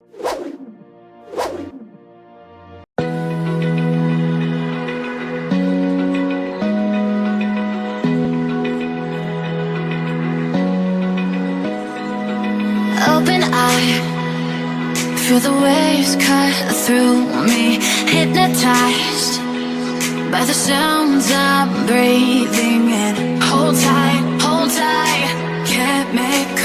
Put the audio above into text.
Open eye, feel the waves cut through me, hypnotized by the sounds I'm breathing in. Hold tight, can't make